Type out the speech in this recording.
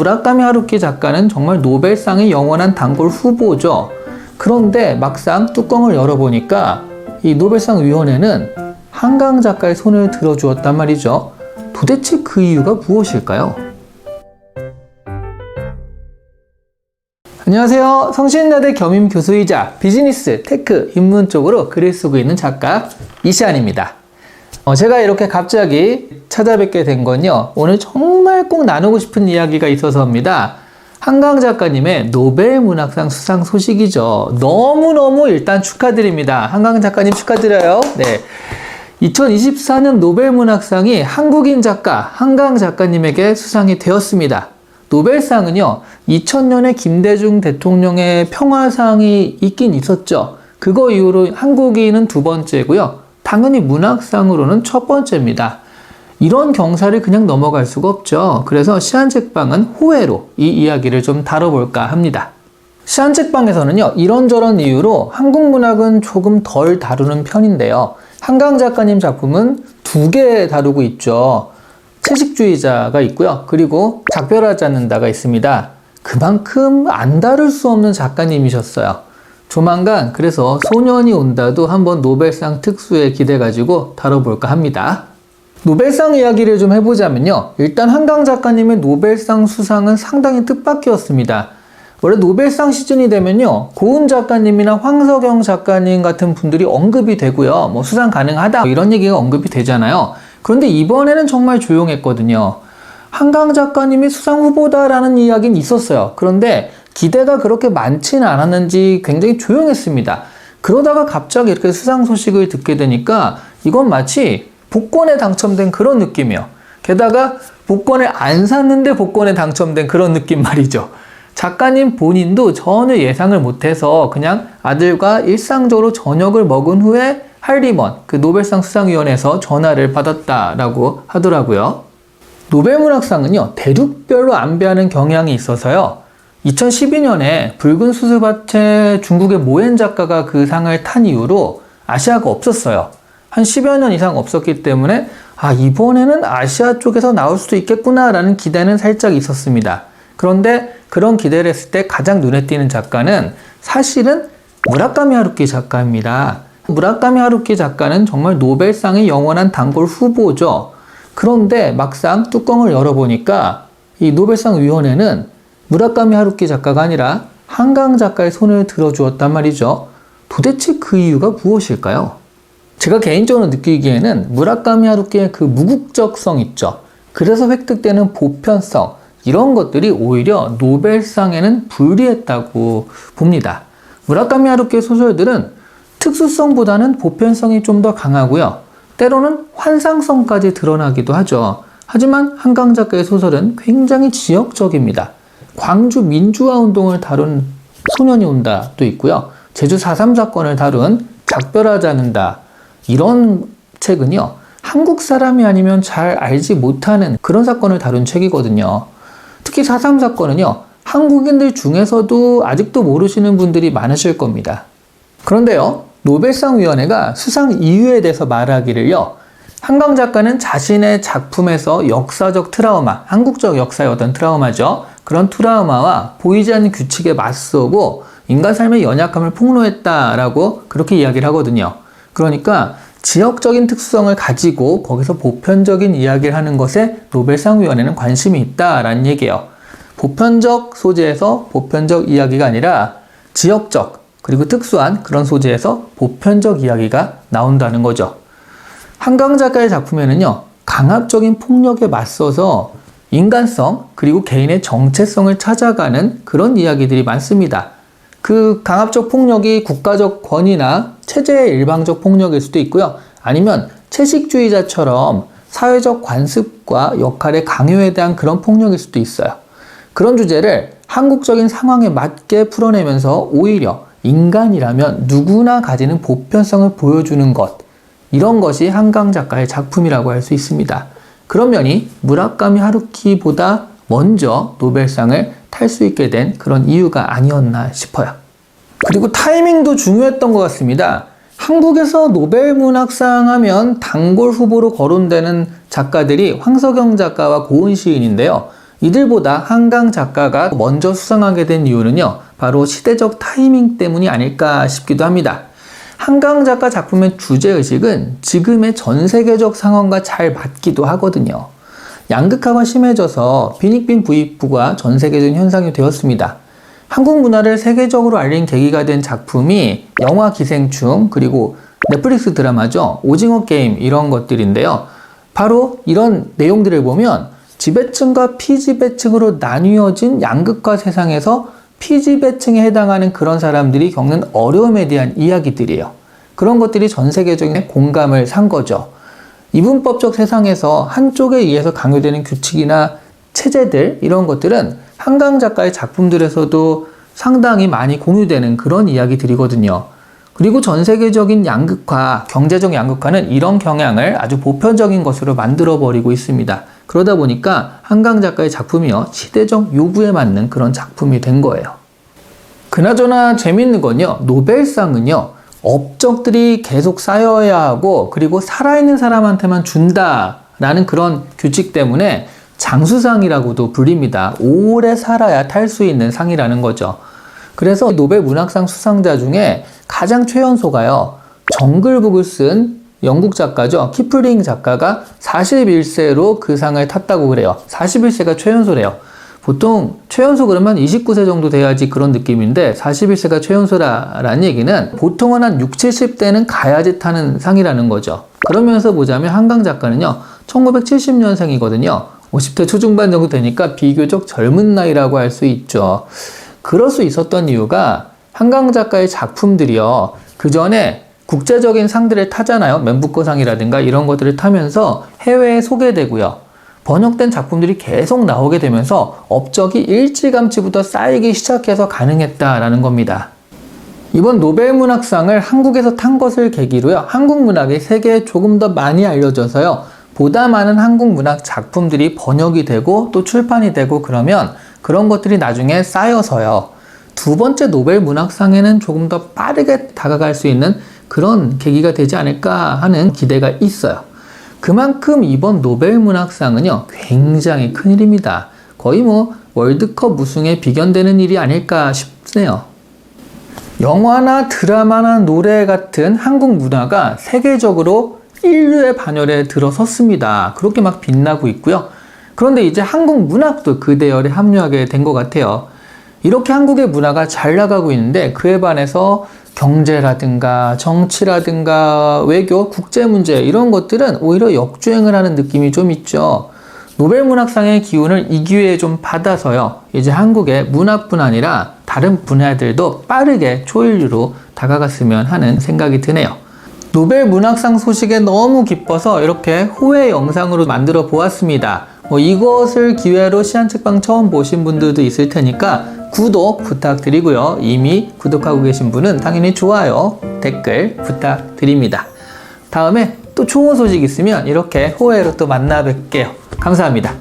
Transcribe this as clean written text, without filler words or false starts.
무라카미 하루키 작가는 정말 노벨상의 영원한 단골 후보죠. 그런데 막상 뚜껑을 열어보니까 이 노벨상 위원회는 한강 작가의 손을 들어주었단 말이죠. 도대체 그 이유가 무엇일까요? 안녕하세요. 성신여대 겸임 교수이자 비즈니스, 테크, 인문 쪽으로 글을 쓰고 있는 작가 이시안입니다. 제가 이렇게 갑자기 찾아뵙게 된 건요, 오늘 정말 꼭 나누고 싶은 이야기가 있어서입니다. 한강 작가님의 노벨 문학상 수상 소식이죠. 너무너무 일단 축하드립니다. 한강 작가님 축하드려요. 네. 2024년 노벨 문학상이 한국인 작가 한강 작가님에게 수상이 되었습니다. 노벨상은요, 2000년에 김대중 대통령의 평화상이 있긴 있었죠. 그거 이후로 한국인은 두 번째고요. 당연히 문학상으로는 첫 번째입니다. 이런 경사를 그냥 넘어갈 수가 없죠. 그래서 시안책방은 호외로 이 이야기를 좀 다뤄볼까 합니다. 시안책방에서는요, 이런저런 이유로 한국 문학은 조금 덜 다루는 편인데요. 한강 작가님 작품은 2개 다루고 있죠. 채식주의자가 있고요. 그리고 작별하지 않는다가 있습니다. 그만큼 안 다룰 수 없는 작가님이셨어요. 조만간 그래서 소년이 온다도 한번 노벨상 특수에 기대가지고 다뤄볼까 합니다. 노벨상 이야기를 좀 해보자면요. 일단 한강 작가님의 노벨상 수상은 상당히 뜻밖이었습니다. 원래 노벨상 시즌이 되면요, 고은 작가님이나 황석영 작가님 같은 분들이 언급이 되고요. 뭐 수상 가능하다 이런 얘기가 언급이 되잖아요. 그런데 이번에는 정말 조용했거든요. 한강 작가님이 수상 후보다라는 이야기는 있었어요. 그런데 기대가 그렇게 많지는 않았는지 굉장히 조용했습니다. 그러다가 갑자기 이렇게 수상 소식을 듣게 되니까 이건 마치 복권에 당첨된 그런 느낌이에요. 게다가 복권을 안 샀는데 복권에 당첨된 그런 느낌 말이죠. 작가님 본인도 전혀 예상을 못해서 그냥 아들과 일상적으로 저녁을 먹은 후에 할리먼, 그 노벨상 수상위원회에서 전화를 받았다라고 하더라고요. 노벨문학상은요, 대륙별로 안배하는 경향이 있어서요. 2012년에 붉은 수수밭에 중국의 모엔 작가가 그 상을 탄 이후로 아시아가 없었어요. 한 10여 년 이상 없었기 때문에 이번에는 아시아 쪽에서 나올 수도 있겠구나라는 기대는 살짝 있었습니다. 그런데 그런 기대를 했을 때 가장 눈에 띄는 작가는 사실은 무라카미 하루키 작가입니다. 무라카미 하루키 작가는 정말 노벨상의 영원한 단골 후보죠. 그런데 막상 뚜껑을 열어보니까 이 노벨상 위원회는 무라카미 하루키 작가가 아니라 한강 작가의 손을 들어주었단 말이죠. 도대체 그 이유가 무엇일까요? 제가 개인적으로 느끼기에는 무라카미 하루키의 그 무국적성 있죠. 그래서 획득되는 보편성, 이런 것들이 오히려 노벨상에는 불리했다고 봅니다. 무라카미 하루키의 소설들은 특수성보다는 보편성이 좀 더 강하고요. 때로는 환상성까지 드러나기도 하죠. 하지만 한강 작가의 소설은 굉장히 지역적입니다. 광주 민주화 운동을 다룬 소년이 온다도 있고요. 제주 4.3 사건을 다룬 작별하지 않는다. 이런 책은요, 한국 사람이 아니면 잘 알지 못하는 그런 사건을 다룬 책이거든요. 특히 4.3 사건은요, 한국인들 중에서도 아직도 모르시는 분들이 많으실 겁니다. 그런데요, 노벨상위원회가 수상 이유에 대해서 말하기를요, 한강 작가는 자신의 작품에서 역사적 트라우마, 한국적 역사의 어떤 트라우마죠. 그런 트라우마와 보이지 않는 규칙에 맞서고 인간 삶의 연약함을 폭로했다라고 그렇게 이야기를 하거든요. 그러니까 지역적인 특수성을 가지고 거기서 보편적인 이야기를 하는 것에 노벨상위원회는 관심이 있다라는 얘기예요. 보편적 소재에서 보편적 이야기가 아니라 지역적 그리고 특수한 그런 소재에서 보편적 이야기가 나온다는 거죠. 한강 작가의 작품에는요, 강압적인 폭력에 맞서서 인간성 그리고 개인의 정체성을 찾아가는 그런 이야기들이 많습니다. 그 강압적 폭력이 국가적 권위나 체제의 일방적 폭력일 수도 있고요. 아니면 채식주의자처럼 사회적 관습과 역할의 강요에 대한 그런 폭력일 수도 있어요. 그런 주제를 한국적인 상황에 맞게 풀어내면서 오히려 인간이라면 누구나 가지는 보편성을 보여주는 것, 이런 것이 한강 작가의 작품이라고 할 수 있습니다. 그런 면이 무라카미 하루키보다 먼저 노벨상을 탈 수 있게 된 그런 이유가 아니었나 싶어요. 그리고 타이밍도 중요했던 것 같습니다. 한국에서 노벨문학상 하면 단골 후보로 거론되는 작가들이 황석영 작가와 고은 시인인데요. 이들보다 한강 작가가 먼저 수상하게 된 이유는요, 바로 시대적 타이밍 때문이 아닐까 싶기도 합니다. 한강 작가 작품의 주제의식은 지금의 전 세계적 상황과 잘 맞기도 하거든요. 양극화가 심해져서 빈익빈 부익부가 전 세계적 현상이 되었습니다. 한국 문화를 세계적으로 알린 계기가 된 작품이 영화 기생충, 그리고 넷플릭스 드라마죠. 오징어 게임, 이런 것들인데요. 바로 이런 내용들을 보면 지배층과 피지배층으로 나뉘어진 양극화 세상에서 피지배층에 해당하는 그런 사람들이 겪는 어려움에 대한 이야기들이에요. 그런 것들이 전 세계적인 공감을 산 거죠. 이분법적 세상에서 한쪽에 의해서 강요되는 규칙이나 체제들, 이런 것들은 한강 작가의 작품들에서도 상당히 많이 공유되는 그런 이야기들이거든요. 그리고 전 세계적인 양극화, 경제적 양극화는 이런 경향을 아주 보편적인 것으로 만들어버리고 있습니다. 그러다 보니까 한강 작가의 작품이요, 시대적 요구에 맞는 그런 작품이 된 거예요. 그나저나 재밌는 건요, 노벨상은요, 업적들이 계속 쌓여야 하고, 그리고 살아있는 사람한테만 준다라는 그런 규칙 때문에 장수상이라고도 불립니다. 오래 살아야 탈 수 있는 상이라는 거죠. 그래서 노벨 문학상 수상자 중에 가장 최연소가요, 정글북을 쓴 영국 작가죠. 키플링 작가가 41세로 그 상을 탔다고 그래요. 41세가 최연소래요. 보통 최연소 그러면 29세 정도 돼야지 그런 느낌인데 41세가 최연소라는 얘기는 보통은 한 60, 70대는 가야지 타는 상이라는 거죠. 그러면서 보자면 한강 작가는요, 1970년생이거든요. 50대 초중반 정도 되니까 비교적 젊은 나이라고 할 수 있죠. 그럴 수 있었던 이유가 한강 작가의 작품들이요, 그 전에 국제적인 상들을 타잖아요. 맨부커상이라든가 이런 것들을 타면서 해외에 소개되고요. 번역된 작품들이 계속 나오게 되면서 업적이 일찌감치부터 쌓이기 시작해서 가능했다라는 겁니다. 이번 노벨문학상을 한국에서 탄 것을 계기로요, 한국 문학이 세계에 조금 더 많이 알려져서요, 보다 많은 한국 문학 작품들이 번역이 되고 또 출판이 되고 그러면 그런 것들이 나중에 쌓여서요, 두 번째 노벨 문학상에는 조금 더 빠르게 다가갈 수 있는 그런 계기가 되지 않을까 하는 기대가 있어요. 그만큼 이번 노벨 문학상은요, 굉장히 큰일입니다. 거의 월드컵 우승에 비견되는 일이 아닐까 싶네요. 영화나 드라마나 노래 같은 한국 문화가 세계적으로 인류의 반열에 들어섰습니다. 그렇게 막 빛나고 있고요. 그런데 이제 한국 문학도 그 대열에 합류하게 된 것 같아요. 이렇게 한국의 문화가 잘 나가고 있는데 그에 반해서 경제라든가 정치라든가 외교, 국제 문제 이런 것들은 오히려 역주행을 하는 느낌이 좀 있죠. 노벨문학상의 기운을 이 기회에 좀 받아서요, 이제 한국의 문학뿐 아니라 다른 분야들도 빠르게 초인류로 다가갔으면 하는 생각이 드네요. 노벨 문학상 소식에 너무 기뻐서 이렇게 호외 영상으로 만들어 보았습니다. 이것을 기회로 시안책방 처음 보신 분들도 있을 테니까 구독 부탁드리고요. 이미 구독하고 계신 분은 당연히 좋아요, 댓글 부탁드립니다. 다음에 또 좋은 소식 있으면 이렇게 호외로 또 만나 뵐게요. 감사합니다.